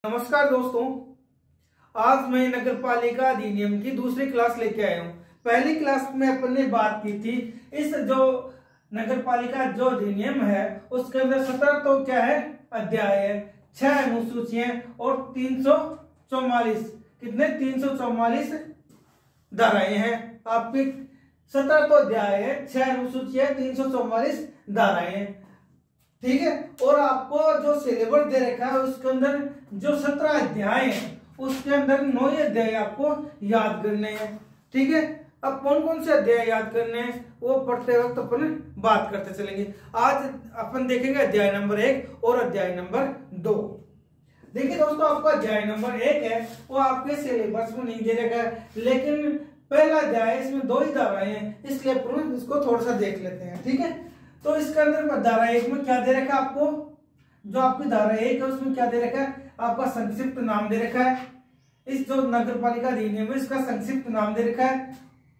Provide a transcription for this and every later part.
नमस्कार दोस्तों, आज मैं नगर पालिका अधिनियम की दूसरी क्लास लेके आया हूँ। पहली क्लास में अपन ने बात की थी इस जो नगर पालिका जो अधिनियम है उसके अंदर 17 तो क्या है अध्याय है, 6 अनुसूचियां और 344 कितने 344 धाराएं हैं। आपकी 17 तो अध्याय है, 6 अनुसूचियां, 344 धाराएं हैं, ठीक है। और आपको जो सिलेबस दे रखा है उसके अंदर जो 17 अध्याय हैं उसके अंदर 9 अध्याय आपको याद करने हैं, ठीक है। अब कौन कौन से अध्याय याद करने हैं वो पढ़ते वक्त अपन बात करते चलेंगे। आज अपन देखेंगे अध्याय नंबर 1 और अध्याय नंबर 2। देखिए दोस्तों, आपका अध्याय नंबर 1 है वो आपके सिलेबस में नहीं दे रखा है, लेकिन पहला अध्याय इसमें 2 ही धाराएं हैं, इसलिए अपन इसको थोड़ा सा देख लेते हैं, ठीक है। तो इसके अंदर धारा 1 में क्या दे रखा है आपको, जो आपकी धारा 1 है उसमें क्या दे रखा है, आपका संक्षिप्त नाम दे रखा है। इस जो नगर पालिका अधिनियम है इसका संक्षिप्त नाम दे रखा है।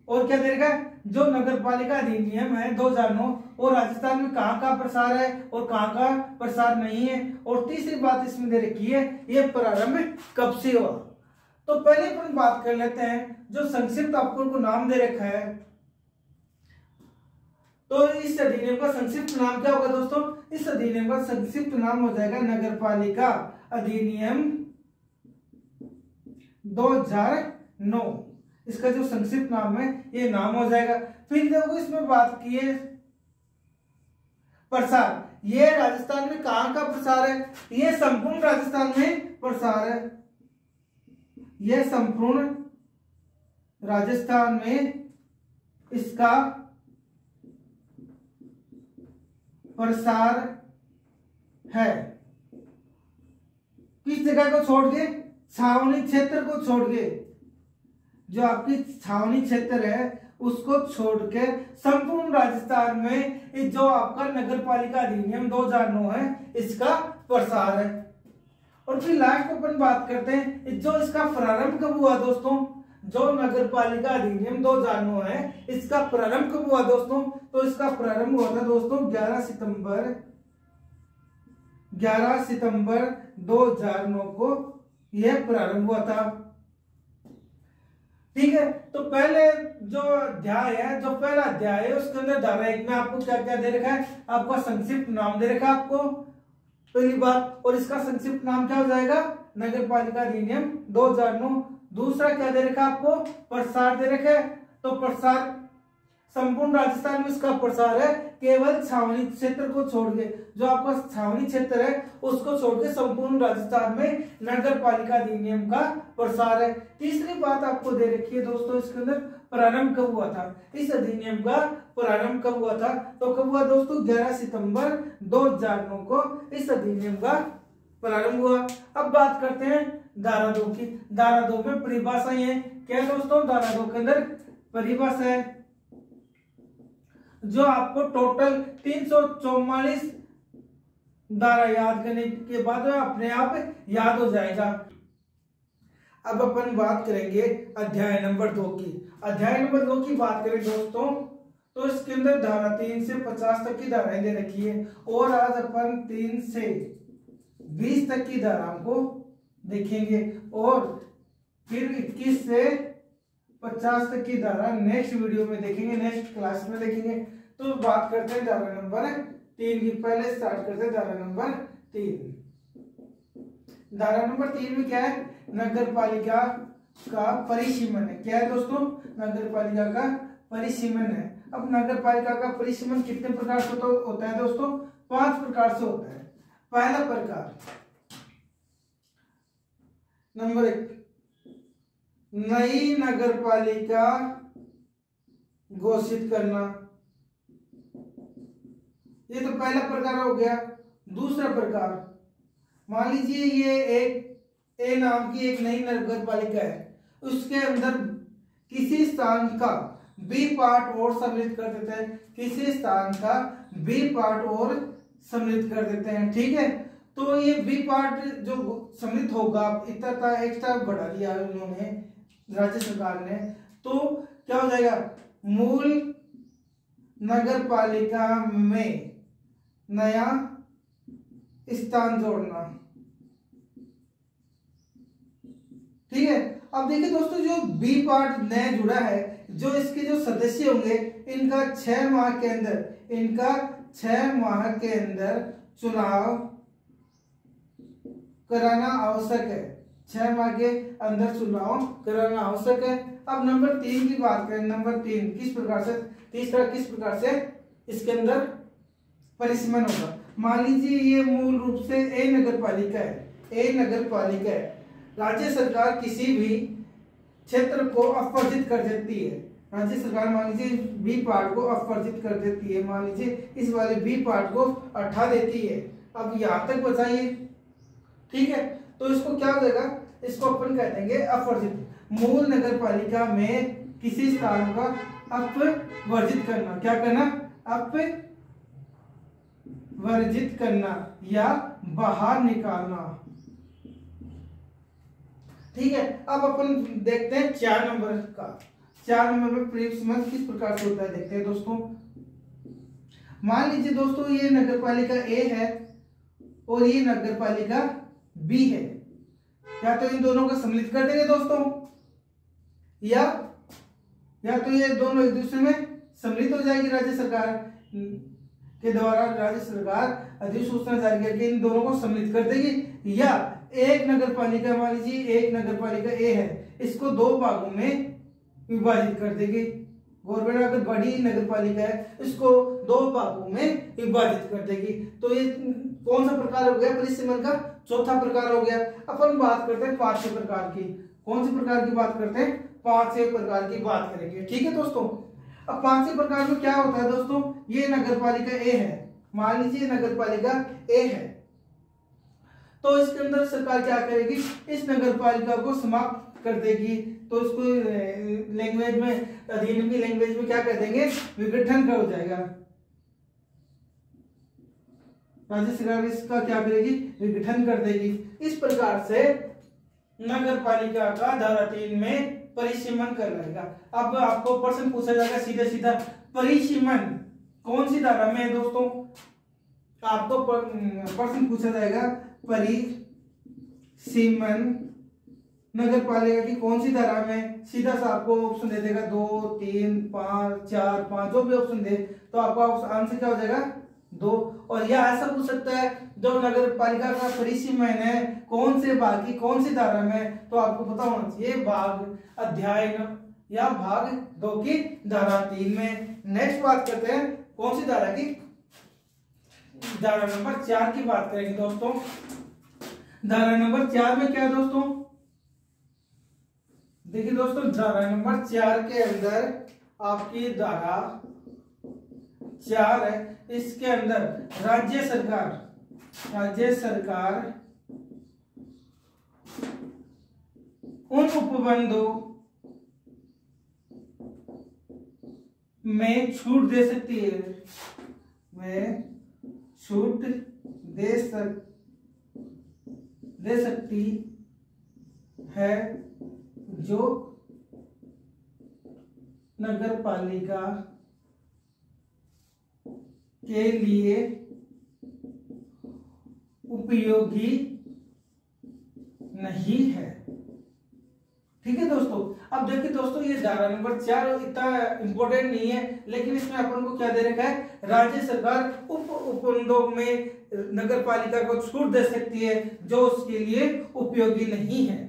और क्या दे रखा है, जो नगर पालिका अधिनियम है 2009 और राजस्थान में कहाँ का प्रसार है और कहाँ का प्रसार नहीं है। और तीसरी बात इसमें दे रखी है ये प्रारंभ कब से हुआ। तो पहले अपन बात कर लेते हैं जो संक्षिप्त आपको नाम दे रखा है। तो इस अधिनियम का संक्षिप्त नाम क्या होगा दोस्तों, इस अधिनियम का संक्षिप्त नाम हो जाएगा नगर पालिका अधिनियम 2009। इसका जो संक्षिप्त नाम है ये नाम हो जाएगा। फिर देखो इसमें बात की है प्रसार, ये राजस्थान में कहां का प्रसार है, ये संपूर्ण राजस्थान में प्रसार है, ये संपूर्ण राजस्थान में इसका प्रसार है। किस जगह को छोड़ के, छावनी क्षेत्र को छोड़ के, जो आपकी छावनी क्षेत्र है उसको छोड़ के संपूर्ण राजस्थान में जो आपका नगर पालिका अधिनियम 2009 है इसका प्रसार है। और फिर लास्ट अपन बात करते हैं जो इसका प्रारंभ कब हुआ दोस्तों, जो नगर पालिका अधिनियम 2009 है इसका प्रारंभ कब हुआ दोस्तों, तो इसका प्रारंभ हुआ था दोस्तों 11 सितंबर 2009 को यह प्रारंभ हुआ था, ठीक है। तो पहले जो अध्याय है, जो पहला अध्याय है उसके अंदर धारा 1 में आपको क्या क्या दे रखा है, आपका संक्षिप्त नाम दे रखा है आपको पहली बात, और इसका संक्षिप्त नाम क्या हो जाएगा नगर पालिका अधिनियम 2009। दूसरा क्या दे रखा आपको, प्रसार दे रखा है। तो प्रसार संपूर्ण राजस्थान में इसका प्रसार है, केवल छावनी क्षेत्र को छोड़ के, जो आपका छावनी क्षेत्र है उसको छोड़ के संपूर्ण राजस्थान में नगर पालिका अधिनियम का प्रसार है। तीसरी बात आपको दे रखी है दोस्तों, इसके अंदर प्रारंभ कब हुआ था, इस अधिनियम का प्रारंभ कब हुआ था, तो कब हुआ दोस्तों 11 सितंबर 2009 को इस अधिनियम का प्रारंभ हुआ। अब बात करते हैं धारा 2 की। धारा 2 में परिभाषाएं हैं। क्या दोस्तों, धारा 2 के अंदर परिभाषा है जो आपको टोटल 344 धारा याद करने के बाद अपने आप याद हो जाएगा। अब अपन बात करेंगे अध्याय नंबर 2 की। अध्याय नंबर 2 की बात करें दोस्तों तो इसके अंदर धारा 3 से 50 तक की धाराएं दे रखी है, और आज अपन 3 से 20 तक की धाराओं को देखेंगे, और फिर 21 से 50 तक की धारा नेक्स्ट वीडियो में देखेंगे, नेक्स्ट क्लास में देखेंगे। तो बात करते हैं धारा नंबर 3 की। पहले स्टार्ट करते हैं धारा नंबर 3। धारा नंबर 3 में क्या है, नगर पालिका का परिसीमन है। क्या है दोस्तों, नगर पालिका का परिसीमन है। अब नगर पालिका का परिसीमन कितने प्रकार से होता है दोस्तों, 5 प्रकार से होता है। पहला प्रकार नंबर 1, नई नगर पालिका घोषित करना, ये तो पहला प्रकार हो गया। दूसरा प्रकार, मान लीजिए ये एक ए नाम की एक नई नगर पालिका है, उसके अंदर किसी स्थान का बी पार्ट और सम्मिलित कर देते हैं, किसी स्थान का बी पार्ट और सम्मिलित कर देते हैं, ठीक है। तो ये बी पार्ट जो सम्मिलित होगा, इतना एक्स्ट्रा बढ़ा दिया उन्होंने, राज्य सरकार ने, तो क्या हो जाएगा, मूल नगर पालिका में नया स्थान जोड़ना, अब देखिए दोस्तों, जो बी पार्ट नया जुड़ा है, जो इसके जो सदस्य होंगे इनका 6 माह के अंदर चुनाव कराना आवश्यक है। 6 माह के अंदर चुनाव कराना आवश्यक है। अब नंबर 3 की बात करें, नंबर 3 किस प्रकार से इसके अंदर परिसीमन होगा। मान लीजिए ये मूल रूप से ए नगर पालिका है, राज्य सरकार किसी भी क्षेत्र को अपवर्जित कर देती है। राज्य सरकार मान लीजिए बी पार्ट को अपवर्जित कर देती है, मान लीजिए इस वाले बी पार्ट को हटा देती है। अब यहां तक बताइए, ठीक है, तो इसको क्या हो जाएगा, इसको अपन कह देंगे अपवर्जित। मूल नगर पालिका में किसी स्थान का अपवर्जित करना, क्या करना, अपवर्जित करना या बाहर निकालना। ठीक है, अब अपन देखते हैं 4 नंबर का। 4 नंबर में परिसीमन किस प्रकार से होता है देखते हैं दोस्तों। मान लीजिए दोस्तों ये नगर पालिका ए है और ये नगर पालिका बी है, या तो इन दोनों को सम्मिलित कर देंगे दोस्तों, या तो ये दोनों एक दूसरे में सम्मिलित हो जाएगी। राज्य सरकार के द्वारा राज्य सरकार अधिसूचना जारी करके इन दोनों को सम्मिलित कर देगी, या एक नगर पालिका, मान लीजिए एक नगर पालिका ए है, इसको 2 भागों में विभाजित कर देगी। गवर्नमेंट अगर बड़ी नगर पालिका है, इसको 2 भागों में विभाजित कर देगी। तो ये कौन सा प्रकार हो गया परिसीमन का, चौथा प्रकार हो गया। अपन बात करते हैं 5वें प्रकार की। कौन से प्रकार की बात करते हैं, 5वें प्रकार की बात करेंगे। ठीक है दोस्तों, अब 5वें प्रकार में क्या होता है दोस्तों, ये नगर पालिका ए है, मान लीजिए नगर पालिका ए है, तो इसके अंदर सरकार क्या करेगी, इस नगर पालिका को समाप्त कर देगी। तो इसको लैंग्वेज में, अधिनियम की लैंग्वेज में क्या कर देंगे, विघटन कर हो जाएगा। राज्य सरकार इसका क्या करेगी, विघटन कर देगी। इस प्रकार से नगर पालिका का धारा 3 में परिसीमन करवाएगा। अब आपको प्रश्न पूछा जाएगा सीधा परिसीमन कौन सी धारा में है दोस्तों, आपको प्रश्न पूछा जाएगा परिसीमन नगर पालिका की कौन सी धारा में। सीधा सा आपको ऑप्शन दे देगा 2, 3, 5, 4, 5, जो भी ऑप्शन दे, तो आपका आंसर क्या हो जाएगा 2। और यह ऐसा पूछ सकता है जो नगर पालिका का परिसीमन है कौन से भाग की कौन सी धारा में, तो आपको पता होना चाहिए भाग अध्याय या भाग 2 की धारा 3 में। नेक्स्ट बात करते हैं कौन सी धारा की, धारा नंबर 4 की बात करेंगे दोस्तों। धारा नंबर 4 में क्या है दोस्तों, देखिए दोस्तों धारा नंबर 4 के अंदर आपकी धारा 4 है, इसके अंदर राज्य सरकार उन उपबंधों में छूट दे सकती है, दे सकती है जो नगर पालिका के लिए उपयोगी नहीं है। ठीक है दोस्तों, अब देखिए दोस्तों ये धारा नंबर 4 इतना इंपॉर्टेंट नहीं है, लेकिन इसमें अपन को क्या दे रखा है, राज्य सरकार उपबंधों में नगर पालिका को छूट दे सकती है जो उसके लिए उपयोगी नहीं है।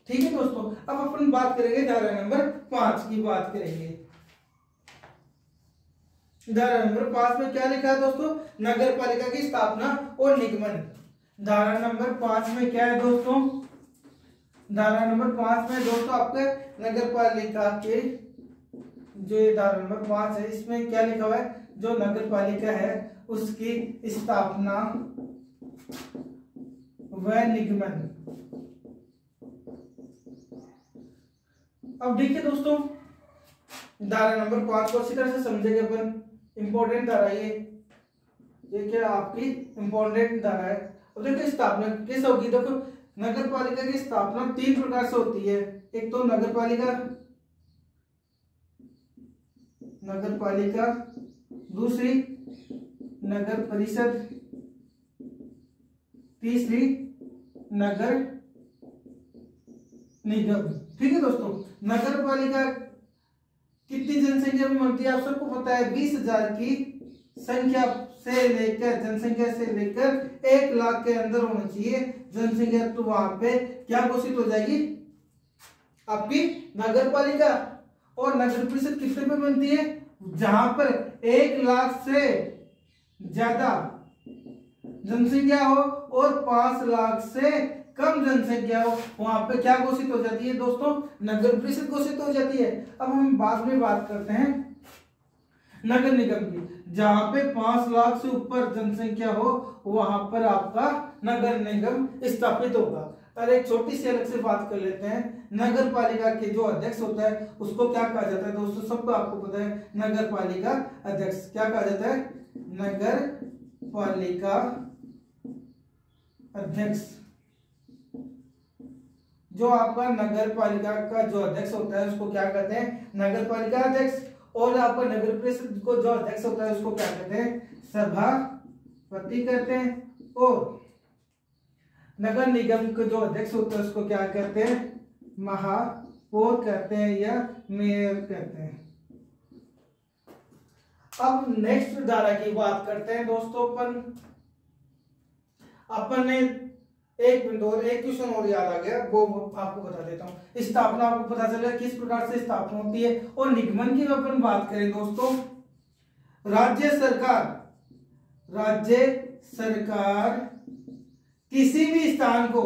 ठीक है दोस्तों, अब अपन बात करेंगे धारा नंबर 5 की बात करेंगे। धारा नंबर 5 में क्या लिखा है दोस्तों, नगर पालिका की स्थापना और निगमन। धारा नंबर 5 में क्या है दोस्तों, धारा नंबर 5 में दोस्तों आपके नगर पालिका के जो ये धारा नंबर 5 है इसमें क्या लिखा हुआ है, जो नगर पालिका है उसकी स्थापना व निगमन। अब देखिए दोस्तों धारा नंबर 5 को अच्छी तरह से समझेंगे अपन, इंपॉर्टेंट धारा ये क्या आपकी इंपॉर्टेंट धारा है। अब देखिए स्थापना कैसे होगी, देखो नगर पालिका की स्थापना 3 प्रकार से होती है। एक तो नगर पालिका, दूसरी नगर परिषद, तीसरी नगर निगम। ठीक है दोस्तों, नगर पालिका कितनी जनसंख्या में बनती है आप सबको पता है, 20,000 की संख्या से लेकर जनसंख्या से लेकर 1 लाख के अंदर होना चाहिए जनसंख्या, तो वहां पे क्या घोषित हो जाएगी आपकी नगर पालिका। और नगर परिषद कितने पे बनती है, जहां पर 1 लाख से ज्यादा जनसंख्या हो और 5 लाख से कम जनसंख्या हो, वहां पे क्या घोषित हो जाती है दोस्तों, नगर परिषद घोषित हो जाती है। अब हम बाद में बात करते हैं नगर निगम की, जहां पे 5 लाख से ऊपर जनसंख्या हो वहां पर आपका नगर निगम स्थापित होगा। और एक छोटी सी अलग से बात कर लेते हैं, नगर पालिका के जो अध्यक्ष होता है उसको क्या कहा जाता है दोस्तों, सबको आपको पता है, नगर पालिका अध्यक्ष। क्या कहा जाता है, नगर पालिका अध्यक्ष। जो आपका नगर पालिका का जो अध्यक्ष होता है उसको क्या कहते हैं, नगर पालिका अध्यक्ष। और आपका नगर परिषद को जो अध्यक्ष होता है उसको क्या कहते हैं, सभापति कहते हैं। और नगर निगम के जो अध्यक्ष होता है उसको क्या कहते हैं, महापौर कहते हैं या मेयर कहते हैं। अब नेक्स्ट धारा की बात करते हैं दोस्तों। अपन ने एक मिनट और एक क्वेश्चन और याद आ गया, वो आपको बता देता हूँ। स्थापना आपको पता चलेगा किस प्रकार से स्थापना होती है। और निगमन की अपन बात करें दोस्तों, राज्य सरकार किसी भी स्थान को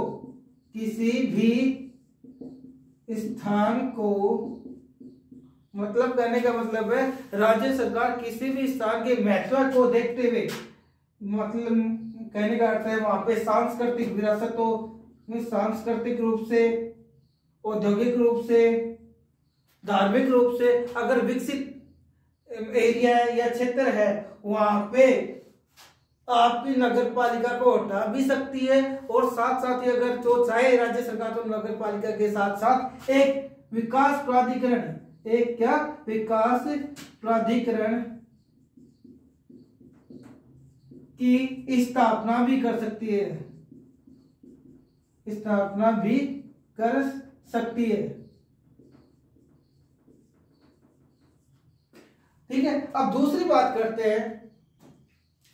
मतलब कहने का मतलब है, राज्य सरकार किसी भी स्थान के महत्व को देखते हुए, मतलब कहने का अर्थ है वहां पे सांस्कृतिक विरासत हो, सांस्कृतिक रूप से, औद्योगिक रूप से, धार्मिक रूप से अगर विकसित एरिया या क्षेत्र है वहां पे आपकी नगर पालिका को हटा भी सकती है। और साथ साथ ही अगर तो चाहे राज्य सरकार तो नगर पालिका के साथ साथ एक विकास प्राधिकरण, एक क्या विकास प्राधिकरण की स्थापना भी कर सकती है, स्थापना भी कर सकती है। ठीक है, अब दूसरी बात करते हैं,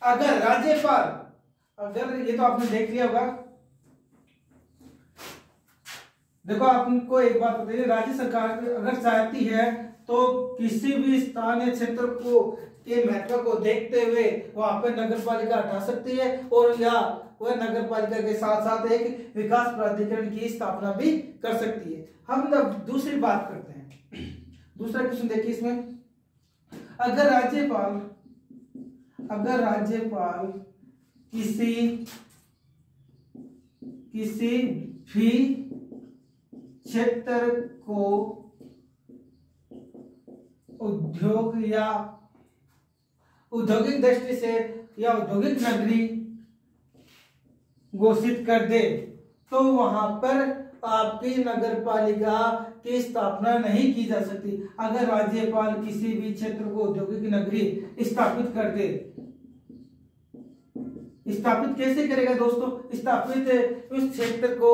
अगर राज्यपाल, अगर ये तो आपने देख लिया होगा, देखो आपको एक बात बताइए, राज्य सरकार अगर चाहती है तो किसी भी स्थान या क्षेत्र को के महत्व को देखते हुए वहां पर नगर पालिका हटा सकती है, और या वह नगर पालिका के साथ साथ एक विकास प्राधिकरण की स्थापना भी कर सकती है। हम अब दूसरी बात करते हैं, दूसरा क्वेश्चन देखिए इसमें, अगर राज्यपाल किसी भी क्षेत्र को उद्योग या औद्योगिक दृष्टि से या औद्योगिक नगरी घोषित कर दे तो वहां पर आपकी नगर पालिका की स्थापना नहीं की जा सकती। अगर राज्यपाल किसी भी क्षेत्र को औद्योगिक नगरी स्थापित कर दे, स्थापित कैसे करेगा दोस्तों, स्थापित उस क्षेत्र को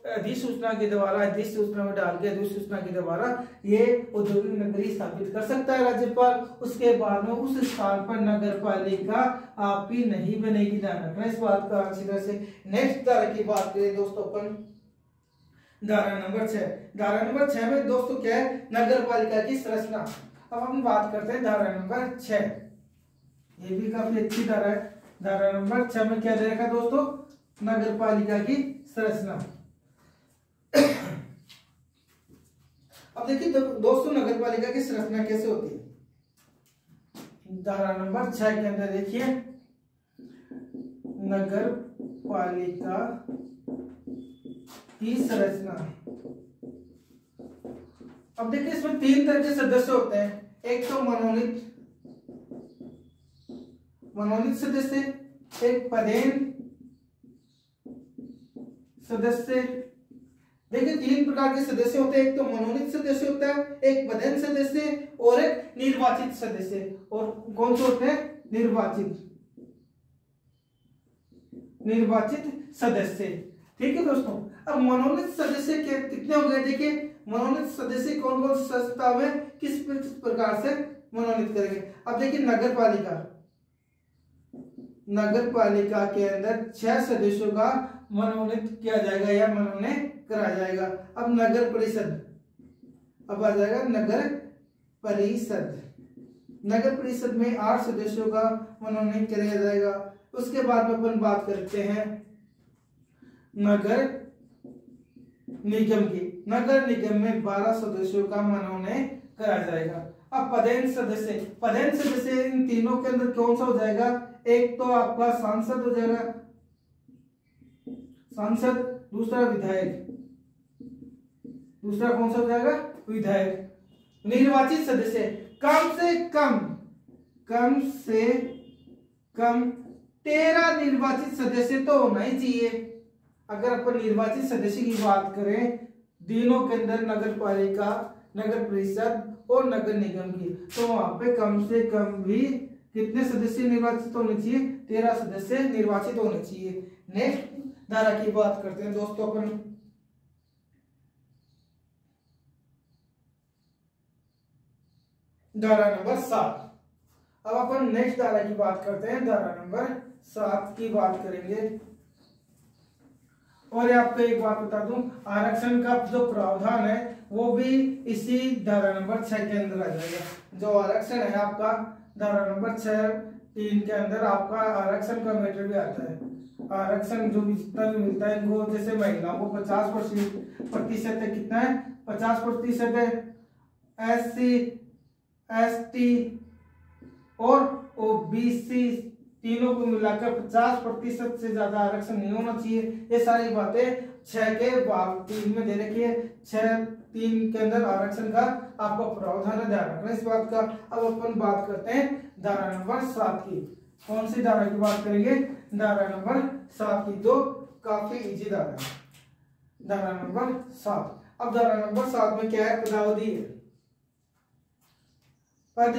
अधिसूचना के द्वारा, अधिसूचना में डाल के अधिसूचना के द्वारा ये औद्योगिक नगरी स्थापित कर सकता है राज्यपाल। उसके बाद में उस स्थान पर नगर पालिका आपकी नहीं बनेगी, ध्यान रखना इस बात का अच्छी तरह से। नेक्स्ट धारा की बात करें दोस्तों अपन, धारा नंबर 6। धारा नंबर 6 में दोस्तों क्या है, नगर पालिका की संरचना। अब हम बात करते हैं धारा नंबर 6, ये भी काफी अच्छी धारा है। धारा नंबर 6 में क्या रहेगा दोस्तों, नगर पालिका की संरचना। अब देखिए दोस्तों नगर पालिका की संरचना कैसे होती है। धारा नंबर 6 के अंदर देखिए, नगर पालिका की संरचना। अब देखिए इसमें 3 तरह के सदस्य होते हैं, एक तो मनोनीत सदस्य, एक पदेन सदस्य। देखिए 3 प्रकार के सदस्य होते हैं, एक तो मनोनीत सदस्य होता है, एक पदेन सदस्य और एक निर्वाचित सदस्य। और कौन से होते हैं, निर्वाचित सदस्य। ठीक है दोस्तों। अब मनोनीत सदस्य के कितने हो गए, देखिए मनोनीत सदस्य कौन कौन से संस्थाओं में किस प्रकार से मनोनीत करेंगे। अब देखिए नगर पालिका के अंदर 6 सदस्यों का मनोनीत किया जाएगा या मनोनीत करा जाएगा। अब नगर परिषद, अब आ जाएगा नगर परिषद में 8 सदस्यों का मनोनीत किया जाएगा। उसके बाद में अपन बात करते हैं नगर निगम की। नगर निगम में 12 सदस्यों का मनोनीत करा जाएगा। अब पदेन सदस्य इन तीनों के अंदर कौन सा हो जाएगा, एक तो आपका सांसद हो जाएगा, सांसद, दूसरा विधायक, दूसरा कौन सा हो जाएगा, विधायक। निर्वाचित सदस्य कम से कम 13 निर्वाचित सदस्य तो होना ही चाहिए। अगर अपन निर्वाचित सदस्य की बात करें दिनों के अंदर नगर पालिका, नगर परिषद और नगर निगम की, तो वहां पे कम से कम भी कितने सदस्य निर्वाचित होने चाहिए, 13 सदस्य निर्वाचित होने चाहिए। नेक्स्ट धारा की बात करते हैं दोस्तों अपन। धारा नंबर 7। अब अपन नेक्स्ट धारा की बात करते हैं, धारा नंबर 7 की बात करेंगे। और आपको एक बात बता दूं, आरक्षण का जो प्रावधान है वो भी इसी धारा नंबर 6 के अंदर आ जाएगा। जो आरक्षण है आपका धारा नंबर 6(3) के अंदर आपका आरक्षण का मैटर भी आता है। आरक्षण जो जितना भी मिलता है इनको, जैसे महिलाओं को 50% है, कितना है 50% है, SC ST और OBC तीनों को मिलाकर 50% से ज्यादा आरक्षण नहीं होना चाहिए। ये सारी बातें 6 के भाग 3 में दे रखी है। 6(3) के अंदर आरक्षण का आपका प्रावधान है, ध्यान रखना इस बात का। अब अपन बात करते हैं धारा नंबर 7 की। कौन सी धारा की बात करेंगे, धारा नंबर 7 की, जो काफी इजी धारा है, धारा नंबर 7। अब धारा नंबर 7 में क्या है, पदावधि है, पद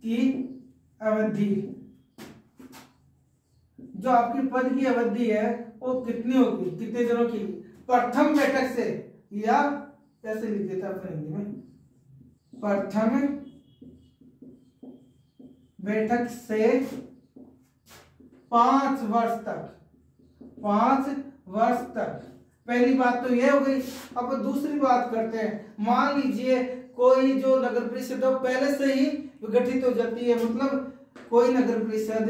की अवधि। जो आपकी पद की अवधि है वो कितनी होगी, कितने दिनों की, प्रथम बैठक से, या कैसे लिख देता है हिंदी में, प्रथम बैठक से 5 वर्ष तक, 5 वर्ष तक। पहली बात तो ये हो गई। अब दूसरी बात करते हैं, मान लीजिए कोई जो नगर परिषद पहले से ही विघटित हो जाती है, मतलब कोई नगर परिषद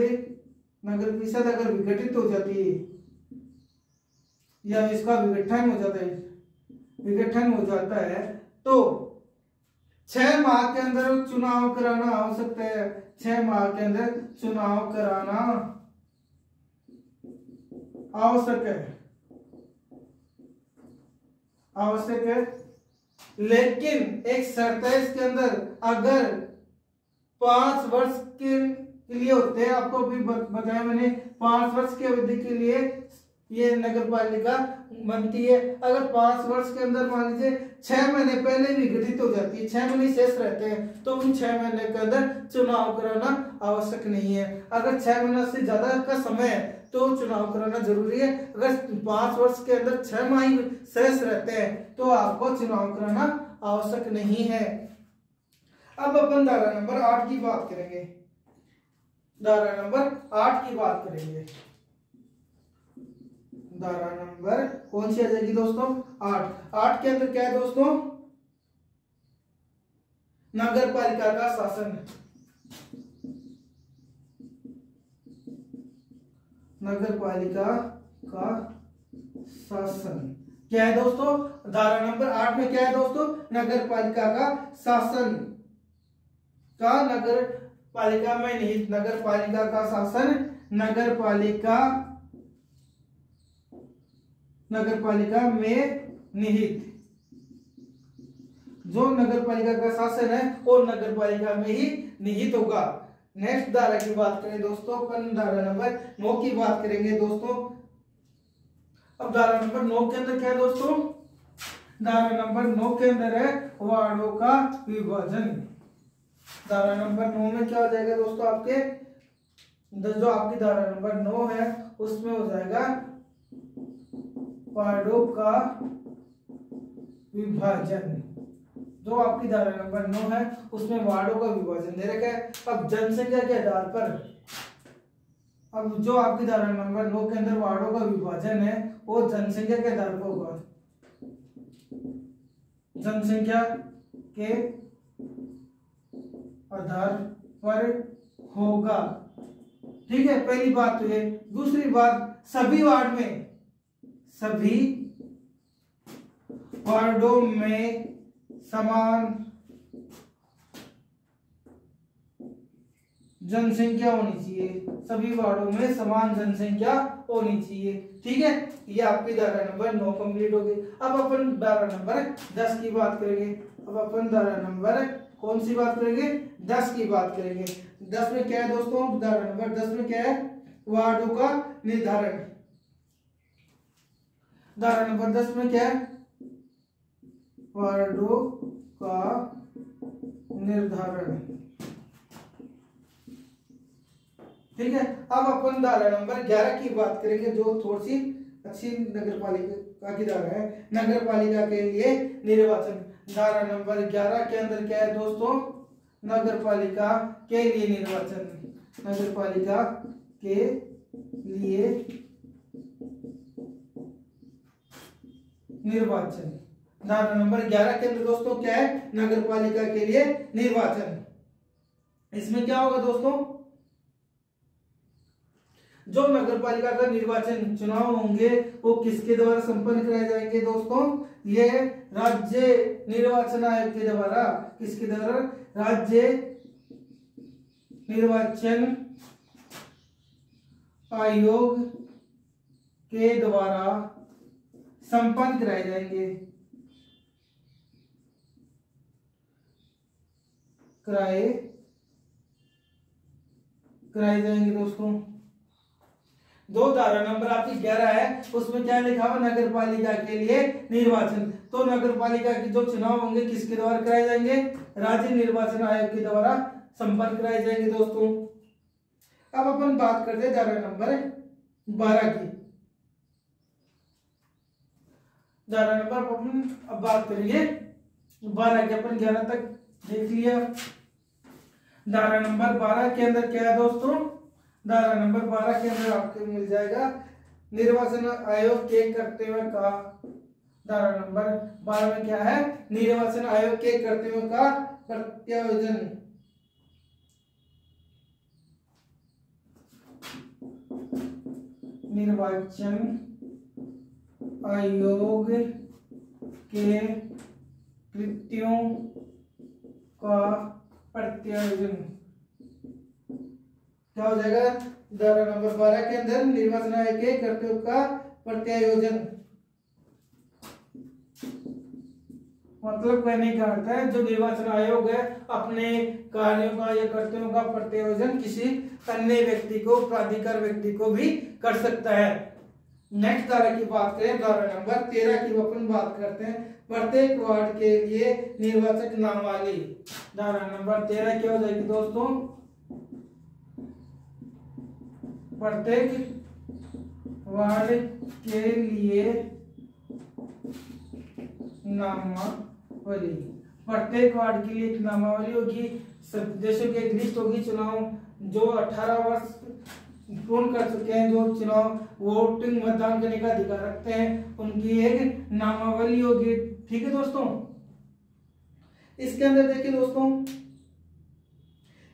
अगर विघटित हो जाती है या इसका विघटन हो जाता है तो 6 माह के अंदर चुनाव कराना आवश्यक है। 6 माह के अंदर चुनाव कराना आवश्यक है। लेकिन एक शर्त है इसके अंदर, अगर 5 वर्ष के लिए होते हैं, आपको भी बताया मैंने, 5 वर्ष की अवधि के लिए ये नगर पालिका बनती है। अगर 5 वर्ष के अंदर मान लीजिए 6 महीने पहले विघटित हो जाती है, 6 महीने शेष रहते हैं, तो उन 6 महीने के अंदर चुनाव कराना आवश्यक नहीं है। अगर 6 महीना से ज्यादा का समय है तो चुनाव कराना जरूरी है। अगर 5 वर्ष के अंदर 6 माह शेष रहते हैं तो आपको चुनाव कराना आवश्यक नहीं है। अब अपन धारा नंबर 8 की बात करेंगे। धारा नंबर 8 की बात करेंगे। धारा नंबर कौन सी आ जाएगी दोस्तों, 8। 8 के अंदर क्या है दोस्तों, नगर पालिका का शासन। नगर पालिका का शासन क्या है दोस्तों, धारा नंबर 8 में क्या है दोस्तों, नगर पालिका का शासन का, नगर पालिका में निहित, नगर पालिका का शासन, नगर पालिका में निहित। जो नगर पालिका का शासन है वो नगर पालिका में ही निहित होगा। नेक्स्ट धारा की बात करें दोस्तों, अपन धारा नंबर 9 की बात करेंगे दोस्तों। अब धारा नंबर 9 के अंदर क्या है दोस्तों, धारा नंबर 9 के अंदर है वार्डों का विभाजन। धारा नंबर 9 में क्या हो जाएगा दोस्तों, आपके जो आपकी धारा नंबर 9 है उसमें हो जाएगा वार्डों का विभाजन, जो आपकी धारा नंबर 9 है उसमें वार्डों का विभाजन दे रखा है। अब जनसंख्या के आधार पर, अब जो आपकी धारा नंबर 9 के अंदर वार्डों का विभाजन है वो जनसंख्या के आधार पर होगा, जनसंख्या के आधार पर होगा। ठीक है, पहली बात तो ये। दूसरी बात, सभी वार्डों में समान जनसंख्या होनी चाहिए, सभी वार्डों में समान जनसंख्या होनी चाहिए। ठीक है, ये आपकी धारा नंबर 9 कंप्लीट हो गई। अब अपन धारा नंबर 10 की बात करेंगे। अब अपन धारा नंबर कौन सी बात करेंगे? 10 की बात करेंगे। 10 में क्या है दोस्तों? धारा नंबर 10 में क्या है? वार्डों का निर्धारण। धारा नंबर 10 में क्या है? वार्डों का निर्धारण। ठीक है, अब अपन धारा नंबर 11 की बात करेंगे, जो थोड़ी सी अच्छी नगर पालिका की धारा है। नगर पालिका के लिए निर्वाचन। धारा नंबर 11 के अंदर क्या है दोस्तों? नगर पालिका के लिए निर्वाचन। नगर पालिका के लिए निर्वाचन। धारा नंबर 11 के अंदर दोस्तों क्या है? नगर पालिका के लिए निर्वाचन। इसमें क्या होगा दोस्तों? जो नगर पालिका का निर्वाचन चुनाव होंगे वो किसके द्वारा संपन्न कराए जाएंगे दोस्तों? ये राज्य निर्वाचन आयोग के द्वारा। किसके द्वारा? राज्य निर्वाचन आयोग के द्वारा संपन्न कराए जाएंगे। कराए जाएंगे दोस्तों। दो धारा नंबर आपकी 11 है, उसमें क्या लिखा हुआ? नगर पालिका के लिए निर्वाचन। तो नगर पालिका के जो चुनाव होंगे किसके द्वारा कराए जाएंगे? राज्य निर्वाचन आयोग के द्वारा संपन्न कराए जाएंगे दोस्तों। अब अपन बात करते हैं धारा नंबर 12 की। धारा नंबर अपन अब बात करेंगे 12 की। अपन 11 तक देख लिया। धारा नंबर 12 के अंदर क्या है दोस्तों? धारा नंबर 12 के अंदर आपको मिल जाएगा निर्वाचन आयोग के कर्तव्य का। धारा नंबर 12 में क्या है? निर्वाचन आयोग के कर्तव्यों का प्रत्यायोजन। निर्वाचन आयोग के कृत्यों का प्रत्यायोजन। क्या हो जाएगा? धारा नंबर 12 के अंदर निर्वाचन आयोग के कर्तव्यों का प्रत्यायोजन। मतलब कहने का अर्थ है जो निर्वाचन आयोग है अपने कार्यों का या कर्तव्यों का प्रत्यायोजन किसी अन्य व्यक्ति को, प्राधिकार व्यक्ति को भी कर सकता है। नेक्स्ट धारा की बात करें, धारा नंबर 13 की अपन बात करते हैं। प्रत्येक वार्ड के लिए निर्वाचक नामावली। धारा नंबर 13 क्या हो जाएगी दोस्तों? प्रत्येक वार्ड के लिए नामावली। प्रत्येक वार्ड के लिए एक नामावली होगी, सदस्यों की एक लिस्ट होगी। चुनाव जो 18 वर्ष पूर्ण कर चुके हैं, जो चुनाव वोटिंग मतदान करने का अधिकार रखते हैं, उनकी एक नामावली होगी। ठीक है दोस्तों, इसके अंदर देखिए दोस्तों,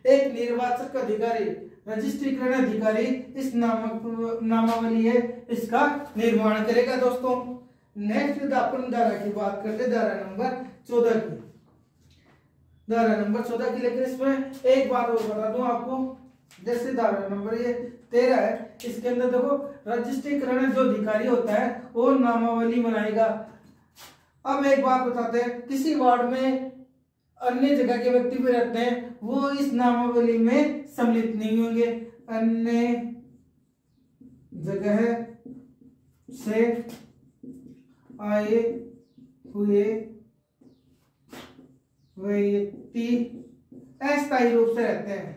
एक निर्वाचक अधिकारी, रजिस्ट्रीकरण अधिकारी इस नामावली है इसका निर्माण करेगा दोस्तों। नेक्स्ट अपन धारा की बात करते हैं, धारा नंबर 14 की। धारा नंबर 14 की, लेकिन इसमें एक बात और बता दूं आपको। जैसे धारा नंबर ये 13 है, इसके अंदर देखो रजिस्ट्रीकरण जो अधिकारी होता है वो नामावली बनाएगा। अब एक बात बताते हैं, किसी वार्ड में अन्य जगह के व्यक्ति भी रहते हैं, वो इस नामावली में सम्मिलित नहीं होंगे। अन्य जगह से आए हुए व्यक्ति अस्थायी रूप से रहते हैं,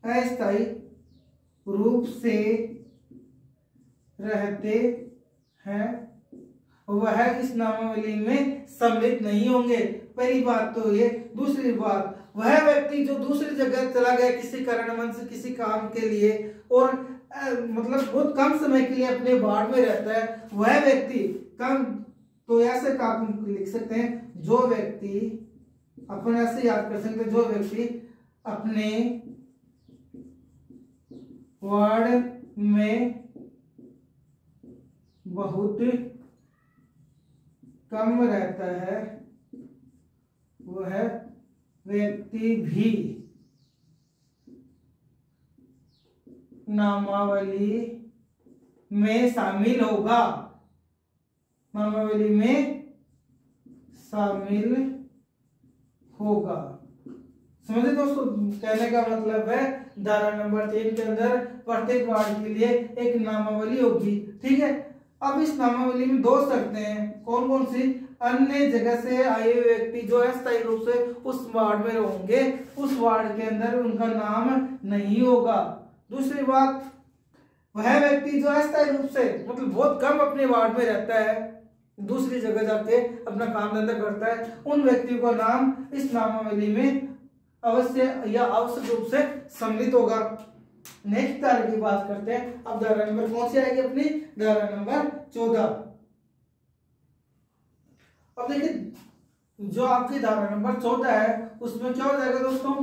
अस्थायी रूप से रहते हैं वह इस नामावली में सम्मिलित नहीं होंगे। पहली बात तो ये। दूसरी बात, वह व्यक्ति जो दूसरी जगह चला गया किसी कारणवश किसी काम के लिए और मतलब बहुत कम समय के लिए अपने वार्ड में रहता है, वह व्यक्ति कम, तो ऐसे काम लिख सकते हैं, जो व्यक्ति अपन ऐसे याद कर सकते हैं, जो व्यक्ति अपने वार्ड में बहुत कम रहता है वह व्यक्ति भी नामावली में शामिल होगा। नामावली में शामिल होगा। समझे दोस्तों, कहने का मतलब है धारा नंबर 3 के अंदर प्रत्येक वार्ड के लिए एक नामावली होगी। ठीक है। अब इस नामावली में 2 शर्तें हैं। कौन कौन सी? अन्य जगह से आए हुए व्यक्ति जो है स्थायी रूप से उस वार्ड में होंगे, उस वार्ड के अंदर उनका नाम नहीं होगा। दूसरी बात, वह व्यक्ति जो है स्थायी रूप से मतलब बहुत कम अपने वार्ड में रहता है, दूसरी जगह जाके अपना काम धंधा करता है, उन व्यक्तियों का नाम इस नामावली में अवश्य या आवश्यक रूप से सम्मिलित होगा। नेक्स्ट धारा की बात करते हैं। अब धारा नंबर कौन सी आएगी अपनी? धारा नंबर 14। अब देखिए, जो आपकी धारा नंबर 14 है उसमें क्या हो जाएगा दोस्तों,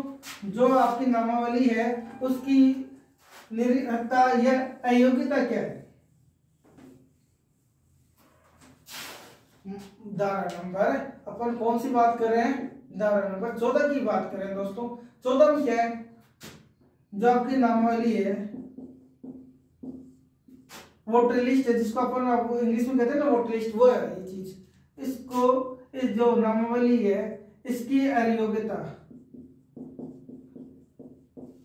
जो आपकी नामावली है उसकी निरर्थकता या अयोग्यता क्या है? धारा नंबर अपन कौन सी बात कर रहे हैं? धारा नंबर 14 की बात कर रहे हैं दोस्तों। 14 में क्या है? जो आपकी नामावली है, वोटर लिस्ट है, जिसको अपन आपको इंग्लिश में कहते हैं ना वोटर लिस्ट, वो है ये चीज। इसको, इस जो नामावली है इसकी अयोग्यता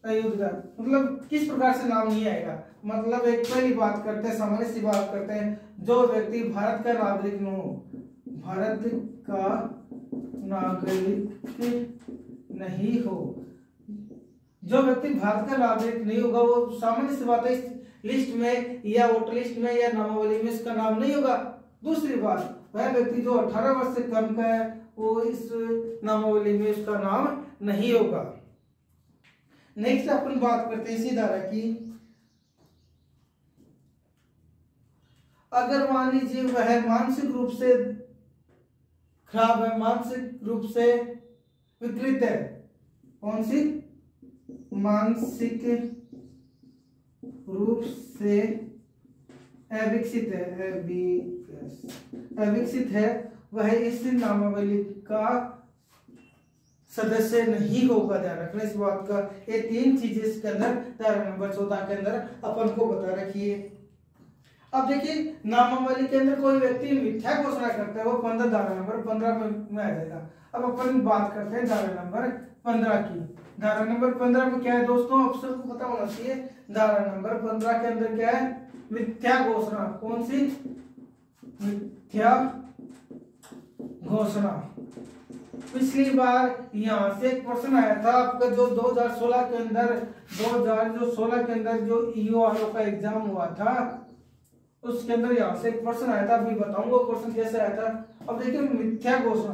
मतलब किस प्रकार से नाम नहीं आएगा। मतलब एक पहली बात करते हैं, सामान्य सी बात करते हैं, जो व्यक्ति भारत का नागरिक न हो, भारत का नागरिक नहीं हो, जो व्यक्ति भारत का नागरिक नहीं होगा वो सामान्य सी बात है इस लिस्ट में या वोटर लिस्ट में या नामावली में इसका नाम नहीं होगा। दूसरी बात, वह व्यक्ति जो 18 वर्ष से कम का है वो इस नामावली में इसका नाम नहीं होगा। नेक्स्ट अपन बात करते हैं इसी धारा की। अगर मान लीजिए वह मानसिक रूप से खराब है, मानसिक रूप से विकृत है, कौन सी? मानसिक रूप से अविकसित है, अविकसित है, वह इस नामावली का सदस्य नहीं होगा। ध्यान रखना इस बात का। ये 3 चीजें इसके अंदर धारा नंबर 14 के अंदर अपन को बता रखी है। अब देखिए, नामावली के अंदर कोई व्यक्ति मिथ्या घोषणा करता है, वो 15 धारा नंबर 15 में आ जाएगा। अब अपन बात करते हैं धारा नंबर 15 की। धारा नंबर 15 में क्या है दोस्तों, आप सबको पता होना चाहिए। धारा नंबर 15 के अंदर क्या है? मिथ्या घोषणा। कौन सी? मिथ्या घोषणा। पिछली बार यहाँ से एक प्रश्न आया था आपका, जो 2016 के अंदर, 2016 के अंदर जो ईओआरओ का एग्जाम हुआ था, उसके अंदर यहाँ से एक प्रश्न आया था। अभी बताऊंगा क्वेश्चन कैसे आया था। अब देखिए, मिथ्या घोषणा,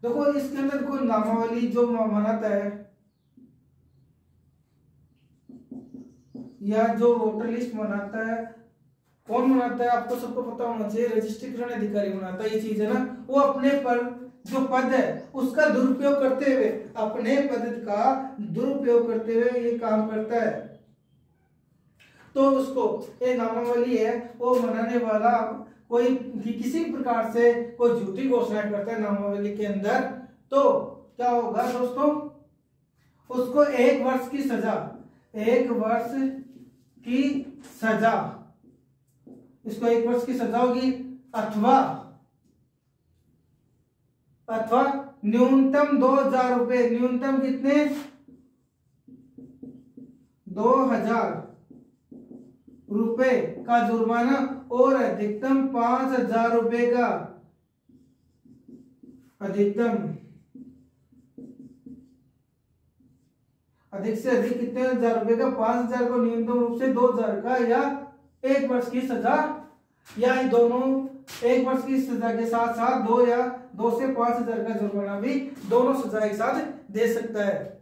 देखो इसके अंदर कोई नामावली जो बनाता है या जो वोटर लिस्ट बनाता है, कौन बनाता है? आपको सबको पता होना चाहिए, रजिस्ट्रेशन अधिकारी बनाता है। ये चीज है ना, वो अपने पर जो पद है उसका दुरुपयोग करते हुए, अपने पद का दुरुपयोग करते हुए ये काम करता है, तो उसको ये नामावली है वो बनाने वाला कोई किसी प्रकार से कोई झूठी घोषणा करता है नामावली के अंदर, तो क्या होगा दोस्तों? उसको 1 वर्ष की सजा, 1 वर्ष की सजा, इसको 1 वर्ष की सजा होगी, अथवा न्यूनतम 2000 रुपए, न्यूनतम कितने? 2000 रुपए का जुर्माना और अधिकतम 5000 रुपए का, अधिकतम, अधिक से अधिक कितने हजार रुपए का? 5000 को न्यूनतम रूप से 2000 का या 1 वर्ष की सजा, या इन दोनों 1 वर्ष की सजा के साथ साथ 2 या 2 से 5,000 का जुर्माना भी, दोनों सजा एक साथ दे सकता है।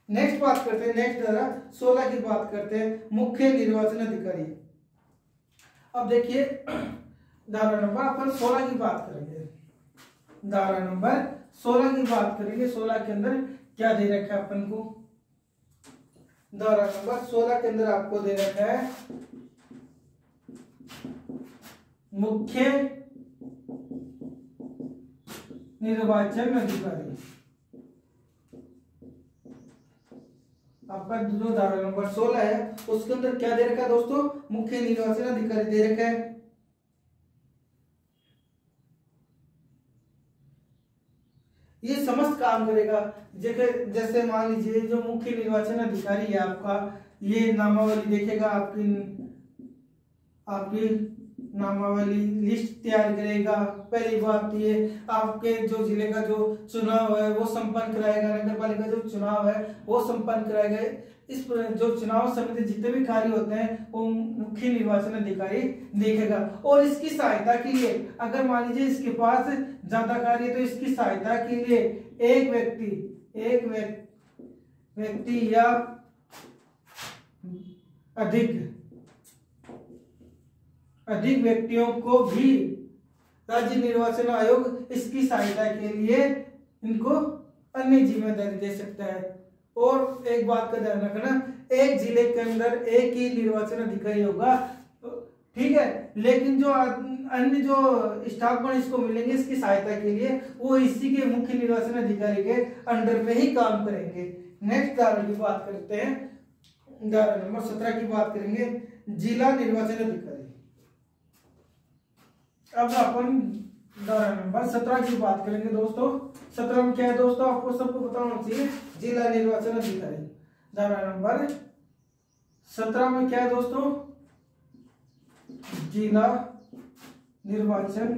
नेक्स्ट बात करते हैं, नेक्स्ट धारा 16 की बात करते हैं, मुख्य निर्वाचन अधिकारी। अब देखिए धारा नंबर अपन 16 की बात करेंगे, धारा नंबर 16 की बात करेंगे। 16 के अंदर क्या दे रखा है अपन को, धारा नंबर 16 के अंदर आपको दे रखा है मुख्य निर्वाचन अधिकारी। आपका जो धारा नंबर 16 है उसके अंदर क्या दे रखा है दोस्तों, मुख्य निर्वाचन अधिकारी दे रखा है। ये समस्त काम करेगा। जैसे मान लीजिए जो मुख्य निर्वाचन अधिकारी है आपका, ये नामावली देखेगा, आपकी नामावली लिस्ट तैयार करेगा। पहली बात ये आपके जो जिले का जो चुनाव है वो संपन्न कराएगा, नगर पालिका जो चुनाव है वो संपन्न कराएगा। इस जो चुनाव संबंधित जितने भी कार्य होते हैं वो मुख्य निर्वाचन अधिकारी देखेगा। और इसकी सहायता के लिए अगर मान लीजिए इसके पास ज्यादा कार्य है तो इसकी सहायता के लिए एक व्यक्ति या अधिक व्यक्तियों को भी राज्य निर्वाचन आयोग इसकी सहायता के लिए इनको अन्य जिम्मेदारी दे सकता है। और एक बात का ध्यान रखना, एक जिले के अंदर एक ही निर्वाचन अधिकारी होगा, ठीक है, लेकिन जो अन्य जो स्टाफगण इसको मिलेंगे इसकी सहायता के लिए वो इसी के मुख्य निर्वाचन अधिकारी के अंडर में ही काम करेंगे। नेक्स्ट धारा की बात करते हैं, धारा नंबर 17 की बात करेंगे, जिला निर्वाचन अधिकारी। अब अपन धारा नंबर 17 की बात करेंगे दोस्तों। 17 में क्या है दोस्तों, आपको सबको पता होना चाहिए, जिला निर्वाचन अधिकारी। धारा नंबर 17 में क्या है दोस्तों, जिला निर्वाचन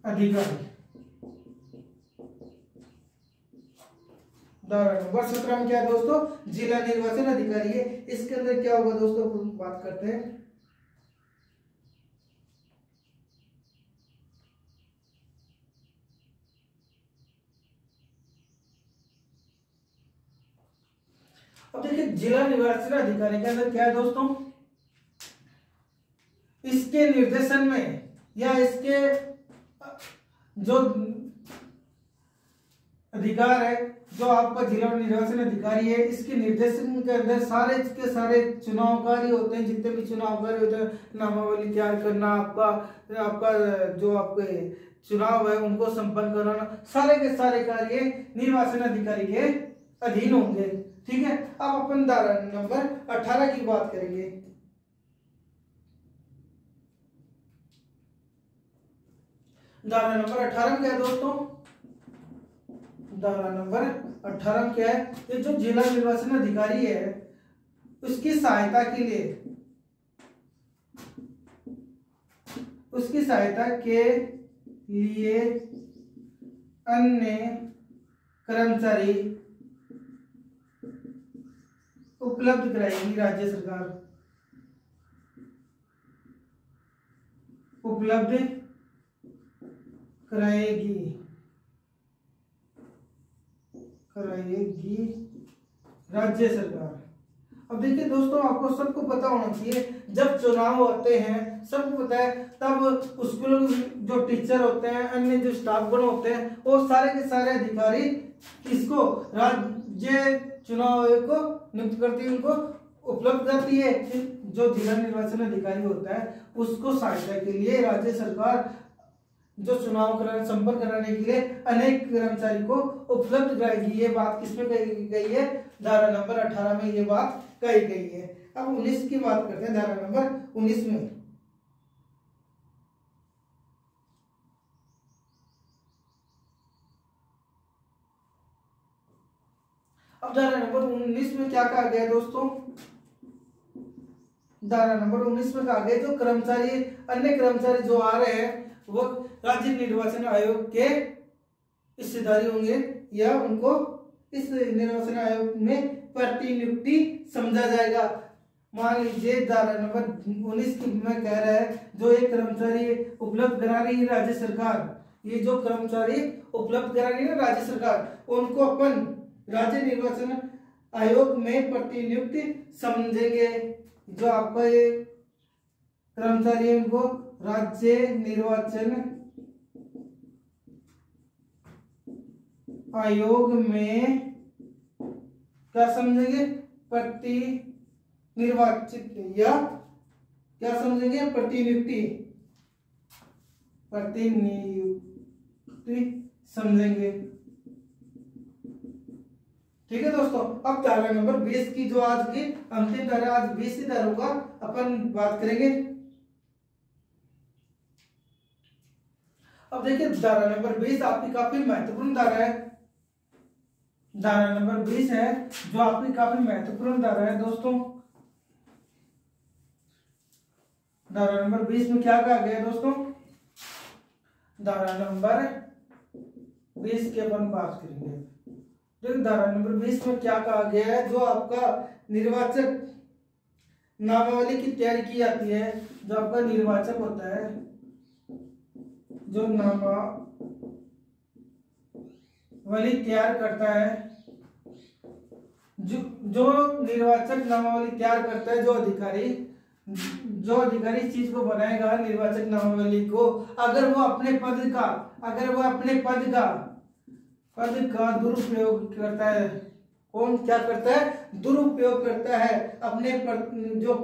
अधिकारी। धारा नंबर 17 में क्या है दोस्तों, जिला निर्वाचन अधिकारी है। इसके अंदर क्या होगा दोस्तों, बात करते हैं। अब देखिए जिला निर्वाचन अधिकारी के अंदर क्या है दोस्तों, इसके निर्देशन में या इसके जो अधिकार है, जो आपका जिला निर्वाचन अधिकारी है, इसके निर्देशन के अंदर सारे के सारे चुनाव कार्य होते हैं। जितने भी चुनाव कार्य होते हैं, नामावली तैयार करना, आपका जो आपके चुनाव है उनको संपन्न कराना, सारे के सारे कार्य निर्वाचन अधिकारी के अधीन होंगे। ठीक है, अब अपन धारा नंबर 18 की बात करेंगे। धारा नंबर 18 क्या है दोस्तों, धारा नंबर 18 क्या है, ये जो जिला निर्वाचन अधिकारी है उसकी सहायता के लिए अन्य कर्मचारी उपलब्ध कराएगी राज्य सरकार, उपलब्ध कराएगी राज्य सरकार। अब देखिए दोस्तों, आपको सबको पता होना चाहिए, जब चुनाव होते हैं सबको पता है, तब स्कूलों जो टीचर होते हैं, अन्य जो स्टाफगण होते हैं, वो सारे के सारे अधिकारी इसको राज्य चुनाव आयोग को नियुक्त करती है, उनको उपलब्ध करती है। जो जिला निर्वाचन अधिकारी होता है उसको सहायता के लिए राज्य सरकार जो चुनाव संपन्न कराने के लिए अनेक कर्मचारी को उपलब्ध कराएगी। ये बात किसमें कही गई है, धारा नंबर 18 में ये बात कही गई है। अब 19 की बात करते हैं, धारा नंबर 19 में अब धारा नंबर 19 में क्या कहा गया दोस्तों, धारा नंबर 19 में कहा गया जो कर्मचारी, अन्य कर्मचारी जो आ रहे हैं वो राज्य निर्वाचन आयोग के हिस्सेदारी होंगे या उनको इस निर्वाचन आयोग में प्रतिनियुक्ति समझा जाएगा। मान लीजिए धारा नंबर 19 की में कह रहा है जो एक कर्मचारी उपलब्ध करा रही है राज्य सरकार, ये जो कर्मचारी उपलब्ध करा रही है राज्य सरकार, उनको अपन राज्य निर्वाचन आयोग में प्रतिनियुक्ति समझेंगे। जो आपका ये कर्मचारी है उनको राज्य निर्वाचन आयोग में क्या समझेंगे, निर्वाचित या क्या समझेंगे, प्रतिनियुक्ति समझेंगे। ठीक है दोस्तों, अब धारा नंबर 20 की जो आज की अंतिम धारा, आज 20 धाराओं का अपन बात करेंगे। अब देखिए धारा नंबर 20 आपकी काफी महत्वपूर्ण धारा है। धारा नंबर 20 है जो आपकी काफी महत्वपूर्ण धारा है दोस्तों। धारा नंबर 20 में क्या कहा गया दोस्तों, धारा नंबर 20 की अपन बात करेंगे। तो धारा नंबर 20 में क्या कहा गया है, जो आपका निर्वाचक नामावली की तैयारी की जाती है, जो आपका निर्वाचक होता है, जो नामावली तैयार करता है, जो निर्वाचक नामावली तैयार करता है, जो अधिकारी इस चीज को बनाएगा निर्वाचक नामावली को, अगर वो अपने पद का दुरुपयोग करता है, कौन क्या करता है, दुरुपयोग करता है, अपने जो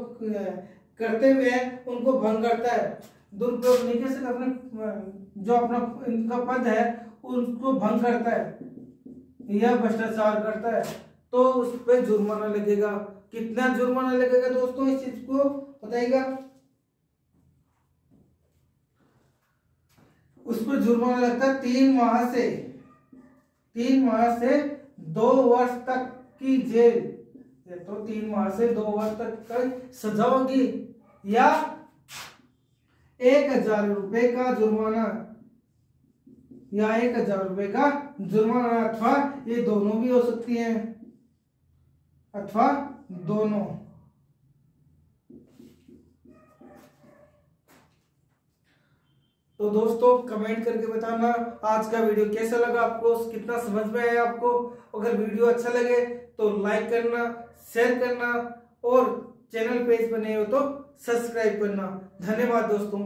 कर्तव्य है उनको भंग करता है, दुरुपयोग नहीं कर सकता, अपने जो अपना इनका पद है उनको भंग करता है या भ्रष्टाचार करता है, तो उस पर जुर्माना लगेगा। कितना जुर्माना लगेगा दोस्तों, इस चीज को बताइएगा। उस पर जुर्माना लगता है 3 माह से 2 वर्ष तक की जेल, तो 3 माह से 2 वर्ष तक का सजा होगी, या 1000 रुपए का जुर्माना, या 1000 रुपए का जुर्माना, अथवा ये दोनों भी हो सकती हैं, अथवा दोनों। तो दोस्तों कमेंट करके बताना आज का वीडियो कैसा लगा आपको, कितना समझ में आया आपको। अगर वीडियो अच्छा लगे तो लाइक करना, शेयर करना, और चैनल पेज पर नए हो तो सब्सक्राइब करना। धन्यवाद दोस्तों।